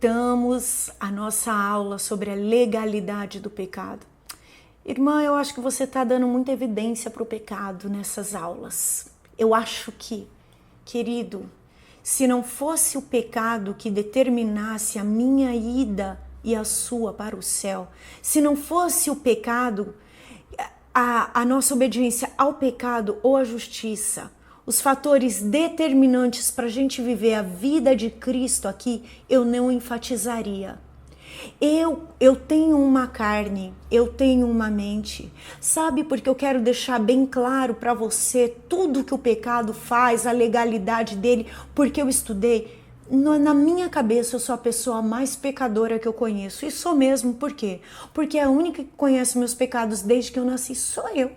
voltamos à nossa aula sobre a legalidade do pecado. Irmã, eu acho que você está dando muita evidência para o pecado nessas aulas. Eu acho que, querido, se não fosse o pecado que determinasse a minha ida e a sua para o céu, se não fosse o pecado, a nossa obediência ao pecado ou à justiça, os fatores determinantes para a gente viver a vida de Cristo aqui, eu não enfatizaria. Eu tenho uma carne, eu tenho uma mente, sabe? Porque eu quero deixar bem claro para você tudo que o pecado faz, a legalidade dele, porque eu estudei. Na minha cabeça eu sou a pessoa mais pecadora que eu conheço, e sou mesmo, por quê? Porque a única que conhece meus pecados desde que eu nasci sou eu.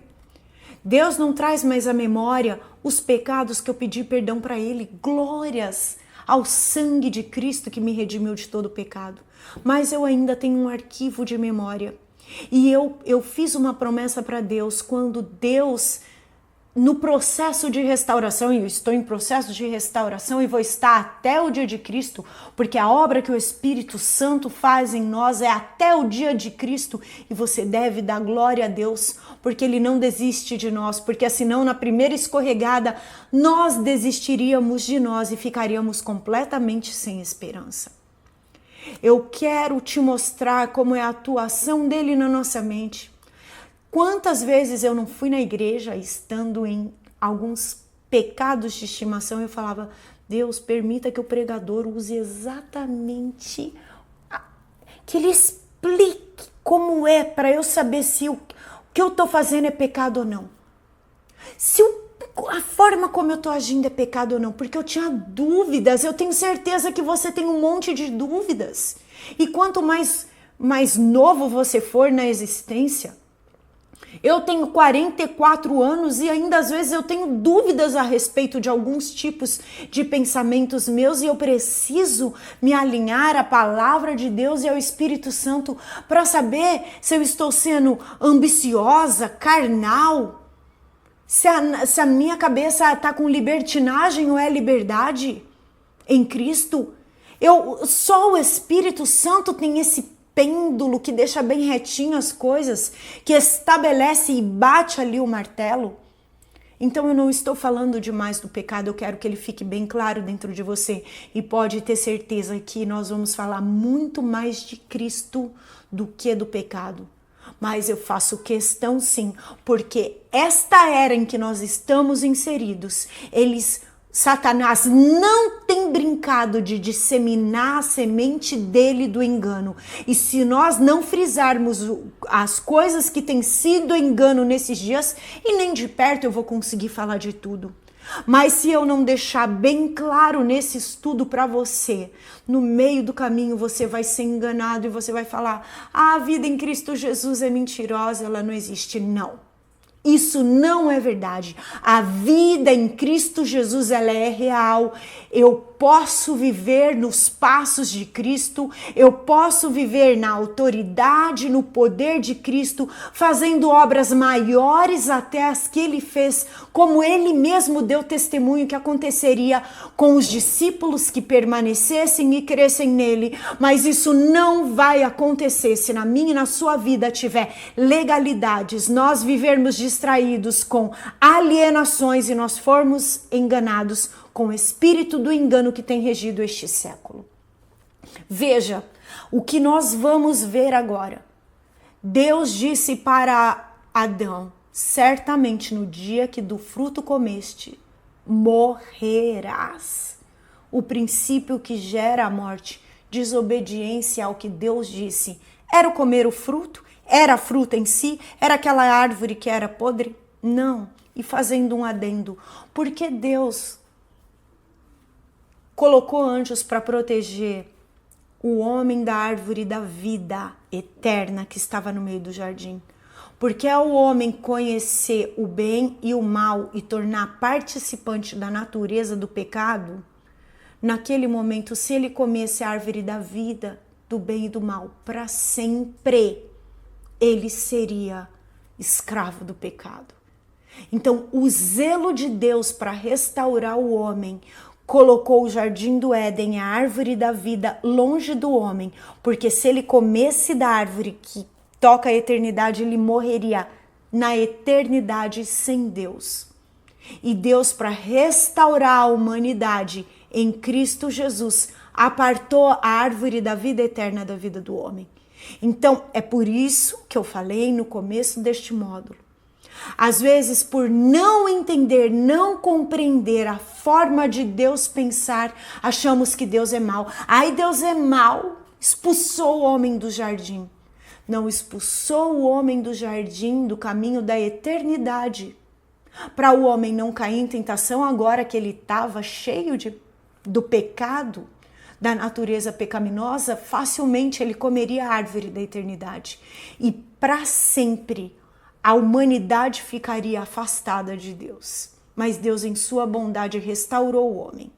Deus não traz mais à memória os pecados que eu pedi perdão para Ele. Glórias ao sangue de Cristo que me redimiu de todo o pecado. Mas eu ainda tenho um arquivo de memória. E eu fiz uma promessa para Deus quando Deus, no processo de restauração, e eu estou em processo de restauração e vou estar até o dia de Cristo, porque a obra que o Espírito Santo faz em nós é até o dia de Cristo, e você deve dar glória a Deus, porque Ele não desiste de nós, porque senão na primeira escorregada nós desistiríamos de nós e ficaríamos completamente sem esperança. Eu quero te mostrar como é a atuação dele na nossa mente. Quantas vezes eu não fui na igreja estando em alguns pecados de estimação e eu falava, Deus, permita que o pregador use exatamente, que ele explique como é para eu saber se o que eu estou fazendo é pecado ou não. Se a forma como eu estou agindo é pecado ou não, porque eu tinha dúvidas, eu tenho certeza que você tem um monte de dúvidas. E quanto mais novo você for na existência, eu tenho 44 anos e ainda às vezes eu tenho dúvidas a respeito de alguns tipos de pensamentos meus e eu preciso me alinhar à palavra de Deus e ao Espírito Santo para saber se eu estou sendo ambiciosa, carnal, se a minha cabeça está com libertinagem ou é liberdade em Cristo. Só o Espírito Santo tem esse pêndulo que deixa bem retinho as coisas, que estabelece e bate ali o martelo. Então eu não estou falando demais do pecado, eu quero que ele fique bem claro dentro de você. E pode ter certeza que nós vamos falar muito mais de Cristo do que do pecado. Mas eu faço questão sim, porque esta era em que nós estamos inseridos, Satanás não tem brincado de disseminar a semente dele do engano. E se nós não frisarmos as coisas que têm sido engano nesses dias, e nem de perto eu vou conseguir falar de tudo. Mas se eu não deixar bem claro nesse estudo para você, no meio do caminho você vai ser enganado e você vai falar, a vida em Cristo Jesus é mentirosa, ela não existe. Não. Isso não é verdade. A vida em Cristo Jesus, ela é real. Eu posso viver nos passos de Cristo, eu posso viver na autoridade, no poder de Cristo, fazendo obras maiores até as que ele fez, como ele mesmo deu testemunho que aconteceria com os discípulos que permanecessem e crescem nele. Mas isso não vai acontecer se na minha e na sua vida tiver legalidades, nós vivermos distraídos com alienações e nós formos enganados com o espírito do engano que tem regido este século. Veja o que nós vamos ver agora. Deus disse para Adão, certamente no dia que do fruto comeste, morrerás. O princípio que gera a morte, desobediência ao que Deus disse, era o comer o fruto? Era a fruta em si? Era aquela árvore que era podre? Não. E fazendo um adendo, porque Deus colocou anjos para proteger o homem da árvore da vida eterna que estava no meio do jardim. Porque ao homem conhecer o bem e o mal e tornar participante da natureza do pecado, naquele momento, se ele comesse a árvore da vida, do bem e do mal, para sempre, ele seria escravo do pecado. Então, o zelo de Deus para restaurar o homem colocou o jardim do Éden, a árvore da vida, longe do homem, porque se ele comesse da árvore que toca a eternidade, ele morreria na eternidade sem Deus. E Deus, para restaurar a humanidade em Cristo Jesus, apartou a árvore da vida eterna da vida do homem. Então, é por isso que eu falei no começo deste módulo. Às vezes, por não entender, não compreender a forma de Deus pensar, achamos que Deus é mau. Ai, Deus é mau, expulsou o homem do jardim. Não expulsou o homem do jardim, do caminho da eternidade, para o homem não cair em tentação agora que ele estava cheio do pecado, da natureza pecaminosa, facilmente ele comeria a árvore da eternidade. E para sempre a humanidade ficaria afastada de Deus. Mas Deus, em sua bondade, restaurou o homem.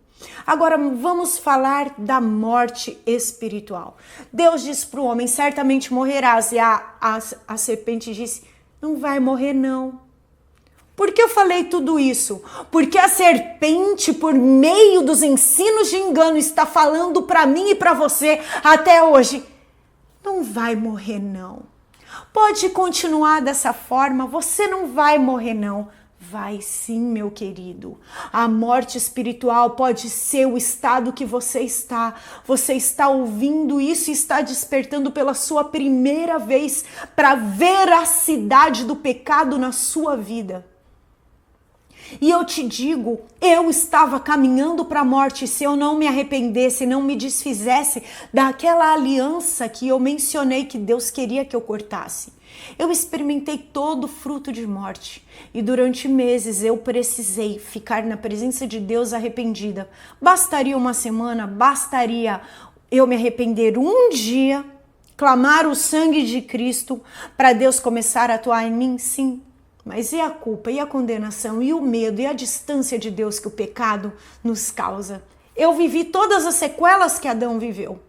Agora vamos falar da morte espiritual. Deus disse para o homem, certamente morrerás. E a serpente disse, não vai morrer não. Por que eu falei tudo isso? Porque a serpente, por meio dos ensinos de engano, está falando para mim e para você até hoje. Não vai morrer não. Pode continuar dessa forma, você não vai morrer não. Vai sim, meu querido. A morte espiritual pode ser o estado que você está. Você está ouvindo isso e está despertando pela sua primeira vez para a veracidade do pecado na sua vida. E eu te digo, eu estava caminhando para a morte se eu não me arrependesse, não me desfizesse daquela aliança que eu mencionei que Deus queria que eu cortasse. Eu experimentei todo o fruto de morte e durante meses eu precisei ficar na presença de Deus arrependida. Bastaria uma semana, bastaria eu me arrepender um dia, clamar o sangue de Cristo para Deus começar a atuar em mim? Sim. Mas e a culpa, e a condenação, e o medo, e a distância de Deus que o pecado nos causa? Eu vivi todas as sequelas que Adão viveu.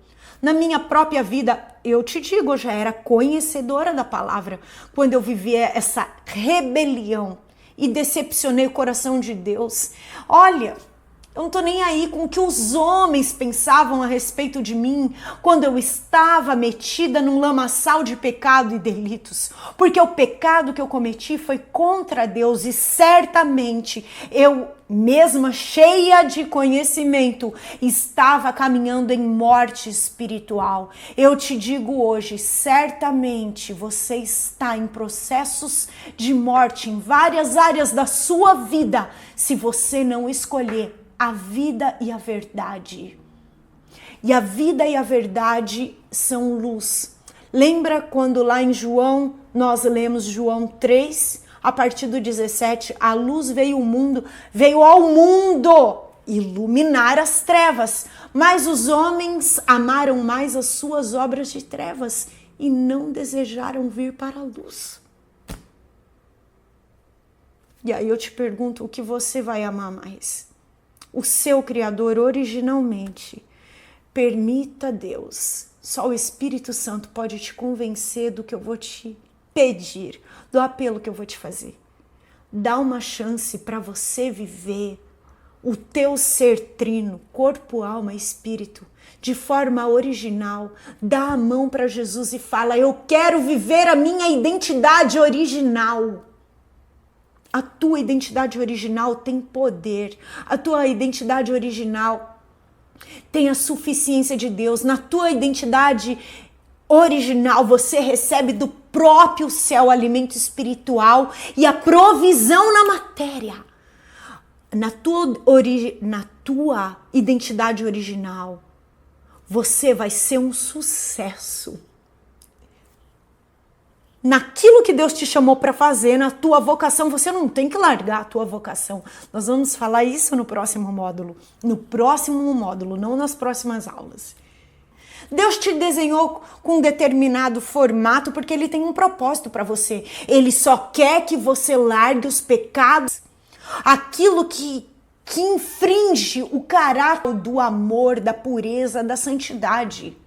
Na minha própria vida, eu te digo, eu já era conhecedora da palavra quando eu vivia essa rebelião e decepcionei o coração de Deus. Olha, eu não tô nem aí com o que os homens pensavam a respeito de mim quando eu estava metida num lamaçal de pecado e delitos. Porque o pecado que eu cometi foi contra Deus e certamente eu, mesma cheia de conhecimento, estava caminhando em morte espiritual. Eu te digo hoje, certamente você está em processos de morte em várias áreas da sua vida se você não escolher a vida e a verdade. E a vida e a verdade são luz. Lembra quando lá em João, nós lemos João 3, a partir do 17, a luz veio ao mundo iluminar as trevas, mas os homens amaram mais as suas obras de trevas e não desejaram vir para a luz. E aí eu te pergunto, o que você vai amar mais? O seu Criador originalmente? Permita Deus, só o Espírito Santo pode te convencer do que eu vou te pedir, do apelo que eu vou te fazer. Dá uma chance para você viver o teu ser trino, corpo, alma e espírito, de forma original. Dá a mão para Jesus e fala, eu quero viver a minha identidade original. A tua identidade original tem poder. A tua identidade original tem a suficiência de Deus. Na tua identidade original, você recebe do próprio céu alimento espiritual e a provisão na matéria. Na tua identidade original, você vai ser um sucesso. Naquilo que Deus te chamou para fazer, na tua vocação, você não tem que largar a tua vocação. Nós vamos falar isso no próximo módulo. No próximo módulo, não nas próximas aulas. Deus te desenhou com um determinado formato porque Ele tem um propósito para você. Ele só quer que você largue os pecados, aquilo que infringe o caráter do amor, da pureza, da santidade.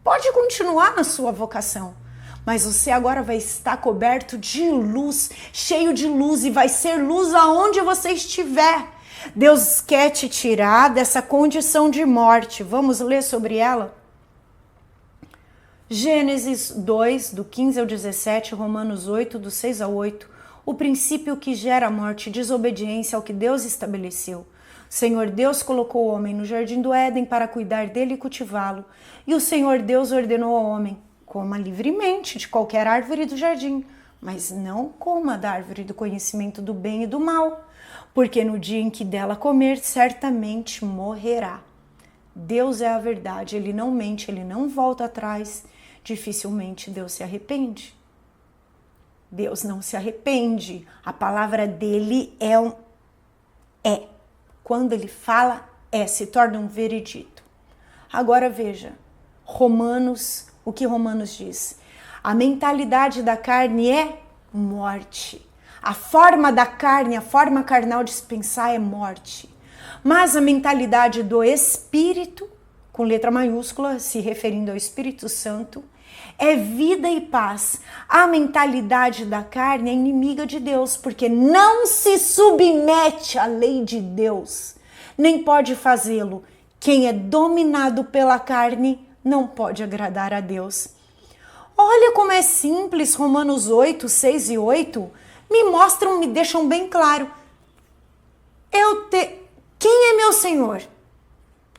Pode continuar na sua vocação. Mas você agora vai estar coberto de luz, cheio de luz, e vai ser luz aonde você estiver. Deus quer te tirar dessa condição de morte. Vamos ler sobre ela? Gênesis 2, do 15 ao 17, Romanos 8, do 6 ao 8. O princípio que gera a morte e desobediência ao que Deus estabeleceu. O Senhor Deus colocou o homem no jardim do Éden para cuidar dele e cultivá-lo. E o Senhor Deus ordenou ao homem: coma livremente de qualquer árvore do jardim, mas não coma da árvore do conhecimento do bem e do mal, porque no dia em que dela comer, certamente morrerá. Deus é a verdade, ele não mente, ele não volta atrás. Dificilmente Deus se arrepende. Deus não se arrepende. A palavra dele é. Quando ele fala, se torna um veredito. Agora veja, Romanos, o que Romanos diz? A mentalidade da carne é morte. A forma da carne, a forma carnal de se pensar é morte. Mas a mentalidade do Espírito, com letra maiúscula, se referindo ao Espírito Santo, é vida e paz. A mentalidade da carne é inimiga de Deus, porque não se submete à lei de Deus, nem pode fazê-lo. Quem é dominado pela carne não pode agradar a Deus. Olha como é simples, Romanos 8, 6 e 8, me deixam bem claro. Quem é meu Senhor?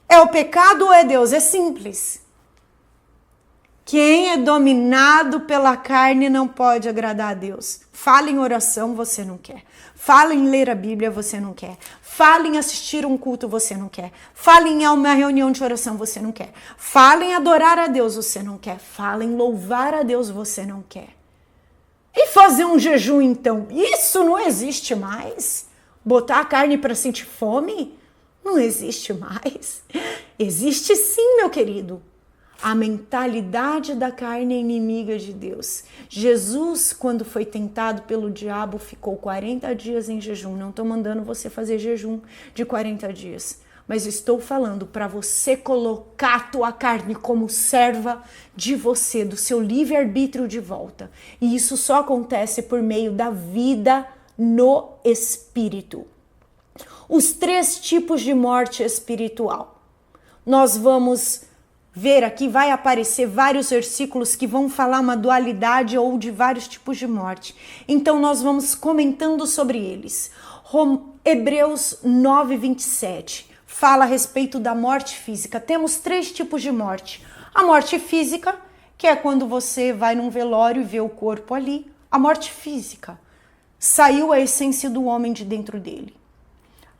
É o pecado ou é Deus? É simples. Quem é dominado pela carne não pode agradar a Deus. Fala em oração, você não quer. Fala em ler a Bíblia, você não quer. Fala em assistir um culto, você não quer. Fala em uma reunião de oração, você não quer. Fala em adorar a Deus, você não quer. Fala em louvar a Deus, você não quer. E fazer um jejum, então? Isso não existe mais. Botar a carne para sentir fome? Não existe mais. Existe sim, meu querido. A mentalidade da carne é inimiga de Deus. Jesus, quando foi tentado pelo diabo, ficou 40 dias em jejum. Não estou mandando você fazer jejum de 40 dias. Mas estou falando para você colocar a tua carne como serva de você, do seu livre-arbítrio de volta. E isso só acontece por meio da vida no Espírito. Os 3 tipos de morte espiritual. Nós vamos ver aqui, vai aparecer vários versículos que vão falar uma dualidade ou de vários tipos de morte. Então nós vamos comentando sobre eles. Hebreus 9, 27 fala a respeito da morte física. Temos 3 tipos de morte. A morte física, que é quando você vai num velório e vê o corpo ali. A morte física. Saiu a essência do homem de dentro dele.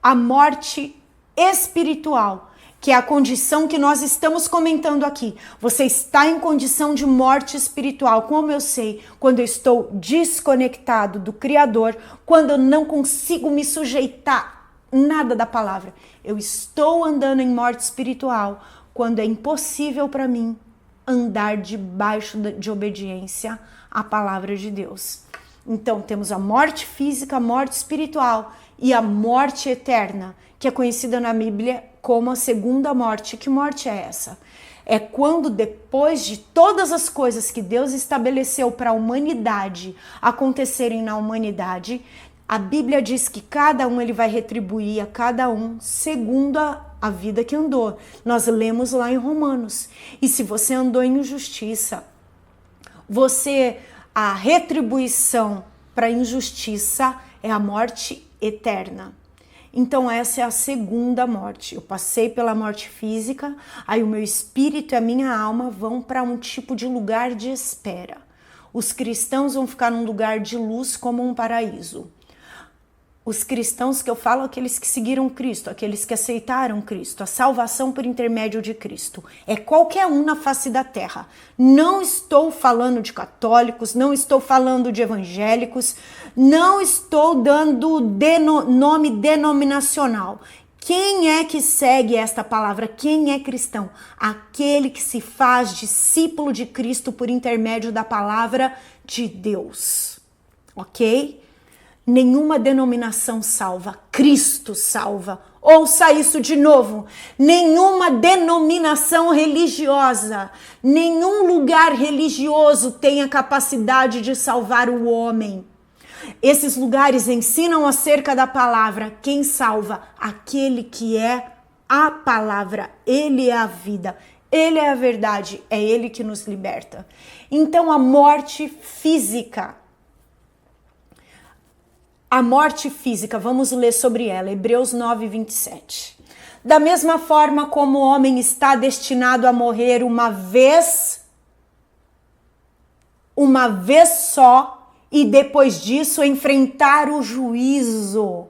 A morte espiritual, que é a condição que nós estamos comentando aqui. Você está em condição de morte espiritual. Como eu sei? Quando eu estou desconectado do Criador, quando eu não consigo me sujeitar nada da palavra. Eu estou andando em morte espiritual, quando é impossível para mim andar debaixo de obediência à palavra de Deus. Então temos a morte física, a morte espiritual e a morte eterna, que é conhecida na Bíblia como a segunda morte. Que morte é essa? É quando depois de todas as coisas que Deus estabeleceu para a humanidade acontecerem na humanidade, a Bíblia diz que cada um ele vai retribuir a cada um segundo a vida que andou. Nós lemos lá em Romanos. E se você andou em injustiça, a retribuição para a injustiça é a morte eterna. Então essa é a segunda morte. Eu passei pela morte física, aí o meu espírito e a minha alma vão para um tipo de lugar de espera. Os cristãos vão ficar num lugar de luz como um paraíso. Os cristãos que eu falo, aqueles que seguiram Cristo, aqueles que aceitaram Cristo, a salvação por intermédio de Cristo. É qualquer um na face da terra. Não estou falando de católicos, não estou falando de evangélicos, não estou dando nome denominacional. Quem é que segue esta palavra? Quem é cristão? Aquele que se faz discípulo de Cristo por intermédio da palavra de Deus. Ok? Nenhuma denominação salva, Cristo salva. Ouça isso de novo. Nenhuma denominação religiosa, nenhum lugar religioso tem a capacidade de salvar o homem. Esses lugares ensinam acerca da palavra. Quem salva? Aquele que é a palavra. Ele é a vida. Ele é a verdade. É ele que nos liberta. Então a morte física. A morte física, vamos ler sobre ela. Hebreus 9, 27. Da mesma forma como o homem está destinado a morrer uma vez só, e depois disso enfrentar o juízo.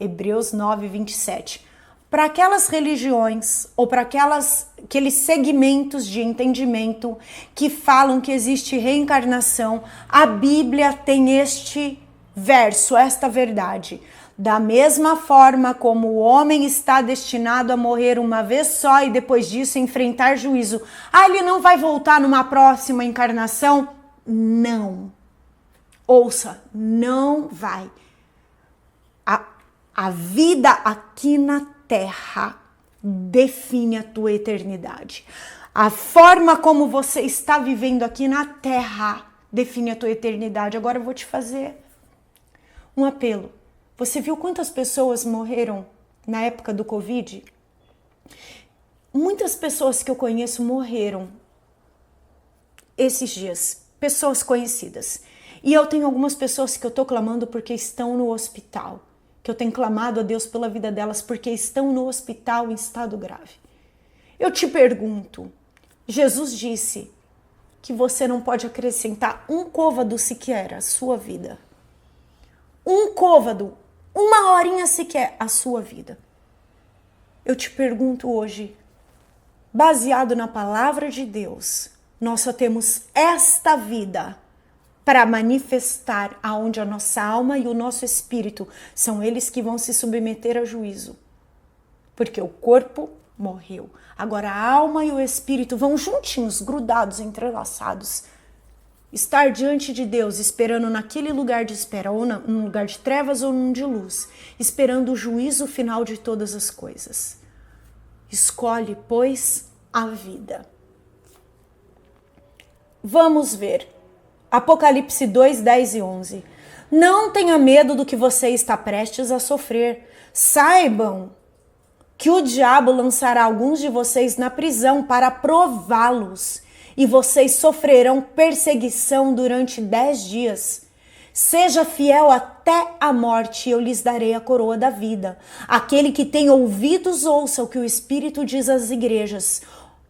Hebreus 9, 27. Para aquelas religiões ou para aqueles segmentos de entendimento que falam que existe reencarnação, a Bíblia tem este verso, esta verdade. Da mesma forma como o homem está destinado a morrer uma vez só e depois disso enfrentar juízo. Ele não vai voltar numa próxima encarnação? Não. Ouça, não vai. A vida aqui na Terra define a tua eternidade. A forma como você está vivendo aqui na Terra define a tua eternidade. Agora eu vou te fazer um apelo. Você viu quantas pessoas morreram na época do Covid? Muitas pessoas que eu conheço morreram esses dias. Pessoas conhecidas. E eu tenho algumas pessoas que eu tô clamando porque estão no hospital. Que eu tenho clamado a Deus pela vida delas porque estão no hospital em estado grave. Eu te pergunto, Jesus disse que você não pode acrescentar um côvado sequer à sua vida. Um côvado, uma horinha sequer à sua vida. Eu te pergunto hoje, baseado na palavra de Deus, nós só temos esta vida para manifestar aonde a nossa alma e o nosso espírito são eles que vão se submeter a juízo. Porque o corpo morreu. Agora a alma e o espírito vão juntinhos, grudados, entrelaçados. Estar diante de Deus, esperando naquele lugar de espera, ou num lugar de trevas ou num de luz, esperando o juízo final de todas as coisas. Escolhe, pois, a vida. Vamos ver. Apocalipse 2, 10 e 11. Não tenha medo do que você está prestes a sofrer. Saibam que o diabo lançará alguns de vocês na prisão para prová-los. E vocês sofrerão perseguição durante 10 dias. Seja fiel até a morte e eu lhes darei a coroa da vida. Aquele que tem ouvidos ouça o que o Espírito diz às igrejas.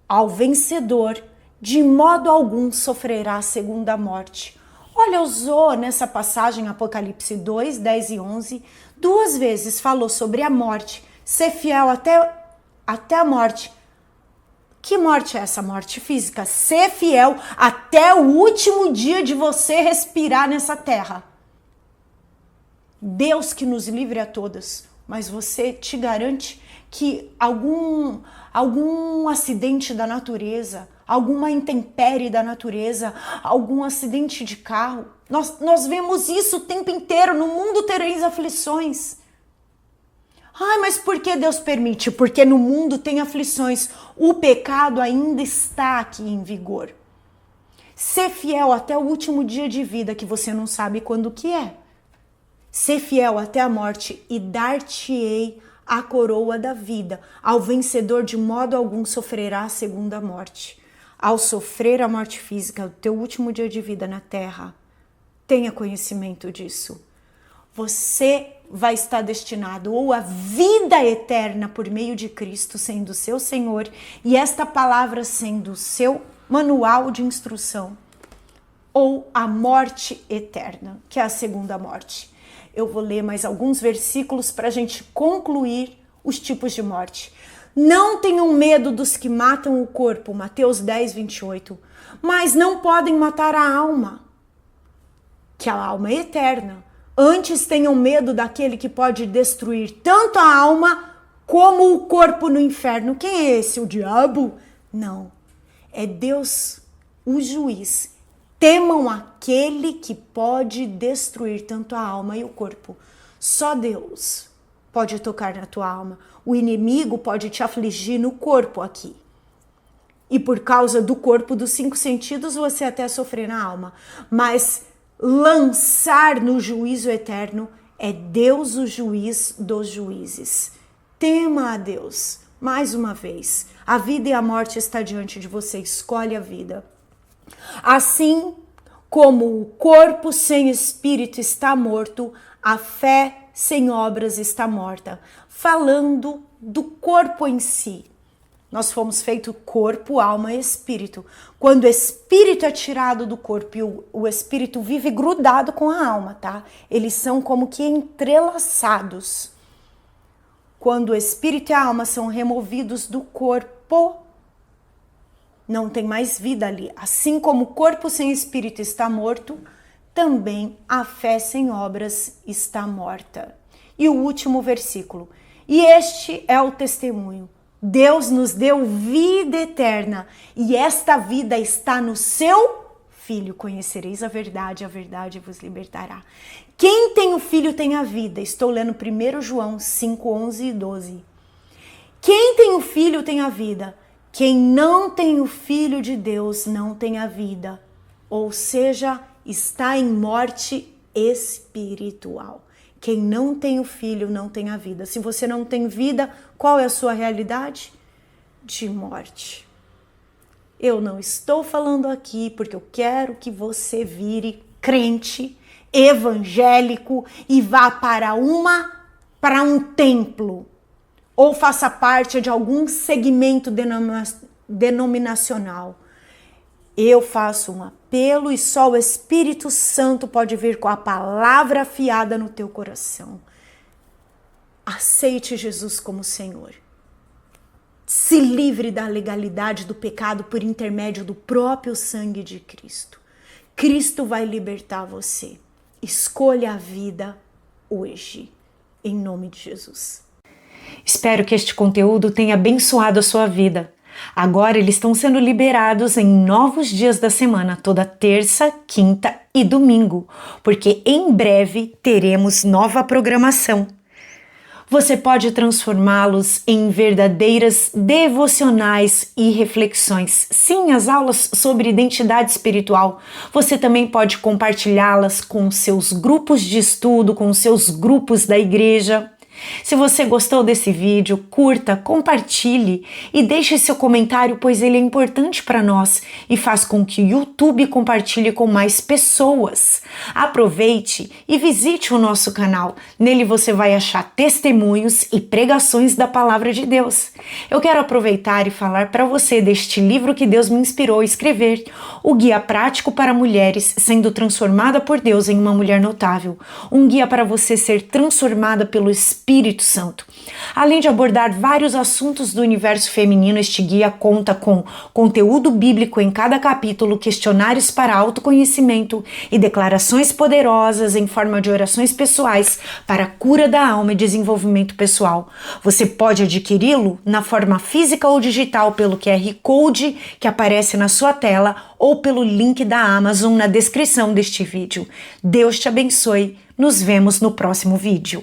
Ao vencedor, de modo algum sofrerá a segunda morte. Olha, usou nessa passagem Apocalipse 2, 10 e 11, 2 vezes falou sobre a morte. Ser fiel até a morte. Que morte é essa? Morte física. Ser fiel até o último dia de você respirar nessa terra. Deus que nos livre a todas. Mas você te garante que algum acidente da natureza, alguma intempérie da natureza, algum acidente de carro, nós vemos isso o tempo inteiro. No mundo tereis aflições. Mas por que Deus permite? Porque no mundo tem aflições. O pecado ainda está aqui em vigor. Ser fiel até o último dia de vida, que você não sabe quando que é. Ser fiel até a morte e dar-te-ei a coroa da vida. Ao vencedor de modo algum sofrerá a segunda morte. Ao sofrer a morte física, o teu último dia de vida na terra, tenha conhecimento disso. Você vai estar destinado ou à vida eterna por meio de Cristo sendo seu Senhor e esta palavra sendo o seu manual de instrução, ou a morte eterna, que é a segunda morte. Eu vou ler mais alguns versículos para a gente concluir os tipos de morte. Não tenham medo dos que matam o corpo, Mateus 10, 28, mas não podem matar a alma, que a alma é eterna. Antes tenham medo daquele que pode destruir tanto a alma como o corpo no inferno. Quem é esse? O diabo? Não. É Deus, o juiz. Temam aquele que pode destruir tanto a alma e o corpo. Só Deus pode tocar na tua alma. O inimigo pode te afligir no corpo aqui. E por causa do corpo, dos 5 sentidos, você até sofrer na alma. Mas lançar no juízo eterno, é Deus o juiz dos juízes. Tema a Deus. Mais uma vez, a vida e a morte está diante de você, escolhe a vida. Assim como o corpo sem espírito está morto, a fé sem obras está morta. Falando do corpo em si. Nós fomos feitos corpo, alma e espírito. Quando o espírito é tirado do corpo e o espírito vive grudado com a alma, tá? Eles são como que entrelaçados. Quando o espírito e a alma são removidos do corpo, não tem mais vida ali. Assim como o corpo sem espírito está morto, também a fé sem obras está morta. E o último versículo. E este é o testemunho. Deus nos deu vida eterna e esta vida está no seu Filho. Conhecereis a verdade vos libertará. Quem tem o Filho tem a vida. Estou lendo 1 João 5, 11 e 12. Quem tem o Filho tem a vida. Quem não tem o Filho de Deus não tem a vida. Ou seja, está em morte espiritual. Quem não tem o Filho não tem a vida. Se você não tem vida, qual é a sua realidade? De morte. Eu não estou falando aqui porque eu quero que você vire crente, evangélico e vá para um templo ou faça parte de algum segmento denominacional. Eu faço um apelo e só o Espírito Santo pode vir com a palavra afiada no teu coração. Aceite Jesus como Senhor. Se livre da legalidade do pecado por intermédio do próprio sangue de Cristo. Cristo vai libertar você. Escolha a vida hoje, em nome de Jesus. Espero que este conteúdo tenha abençoado a sua vida. Agora eles estão sendo liberados em novos dias da semana, toda terça, quinta e domingo, porque em breve teremos nova programação. Você pode transformá-los em verdadeiras devocionais e reflexões. Sim, as aulas sobre identidade espiritual. Você também pode compartilhá-las com seus grupos de estudo, com seus grupos da igreja. Se você gostou desse vídeo, curta, compartilhe e deixe seu comentário, pois ele é importante para nós e faz com que o YouTube compartilhe com mais pessoas. Aproveite e visite o nosso canal. Nele você vai achar testemunhos e pregações da Palavra de Deus. Eu quero aproveitar e falar para você deste livro que Deus me inspirou a escrever, o Guia Prático para Mulheres Sendo Transformada por Deus em uma Mulher Notável. Um guia para você ser transformada pelo Espírito Santo. Além de abordar vários assuntos do universo feminino, este guia conta com conteúdo bíblico em cada capítulo, questionários para autoconhecimento e declarações poderosas em forma de orações pessoais para a cura da alma e desenvolvimento pessoal. Você pode adquiri-lo na forma física ou digital pelo QR Code que aparece na sua tela ou pelo link da Amazon na descrição deste vídeo. Deus te abençoe. Nos vemos no próximo vídeo.